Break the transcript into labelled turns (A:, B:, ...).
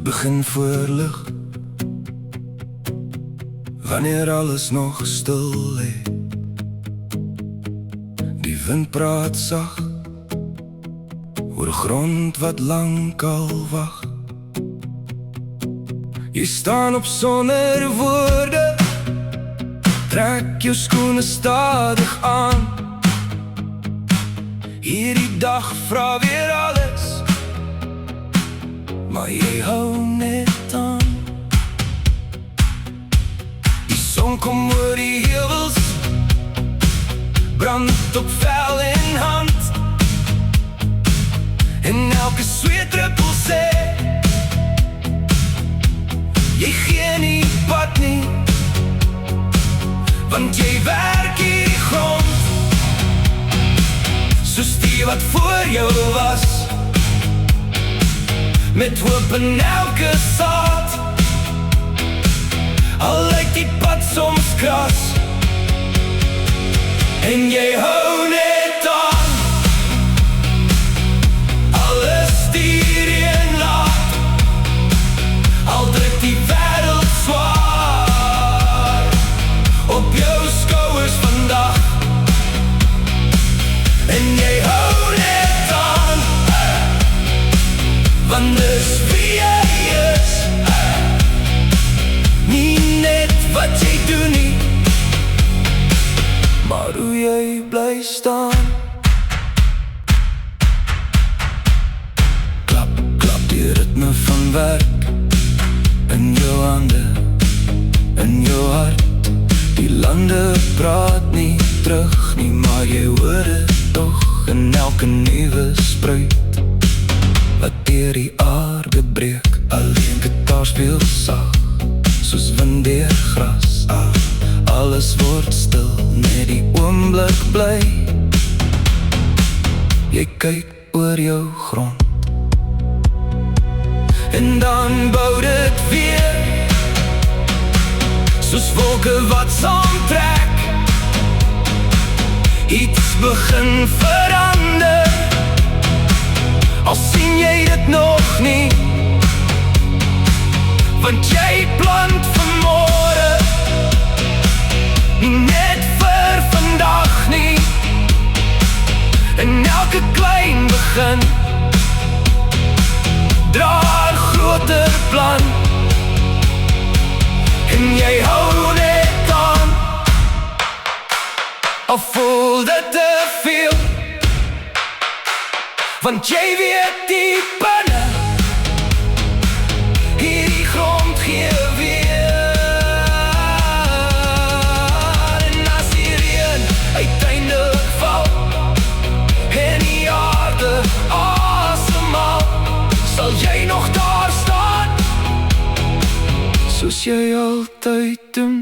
A: begin voorlig, wanneer alles nog stil lê. Die wind praat sag oor grond wat lank al wag. Jy staan op sonder woorde, trek jou skoene stadig aan. Hierdie dag vra weer alles, maar jy hou net aan. Die son kom oor die heuwels, brand op vel en hand, en elke sweetdruppel sê, jy gee nie pad nie, want jy werk hierdie grond, soos die wat voor jou was, met hoop in elke saad. Al lyk die pad soms kras, en jy hou net aan. Alles stuur en laat, al druk die wêreld swaar op jou skouers vandag, en jy hou net aan, want dis wie jy is, nie net wat jy doen nie, maar hoe jy bly staan. Klap, klap die ritme van werk in jou hande, in jou hart. Die lande praat nie terug nie, maar jy hoor het toch in elke nuwe spruit wat deur die aarde breek. Alleen gitaar speel sag, soos wind deur gras. Alles word stil, net die oomblik bly. Jy kyk oor jou grond, en dan bou dit weer, soos wolke wat saamtrek. Iets begin verander, al sien jy dit nog nie, want jy plant vanmôre, nie net vir vandag nie. En elke klein begin dra 'n groter plan, en jy hou net aan, al voel dit te veel, want jy weet diep binne, hierdie grond gee weer. En as die reën uiteindelik val, en die aarde asemhaal, sal jy nog daar staan, soos jy altyd doen.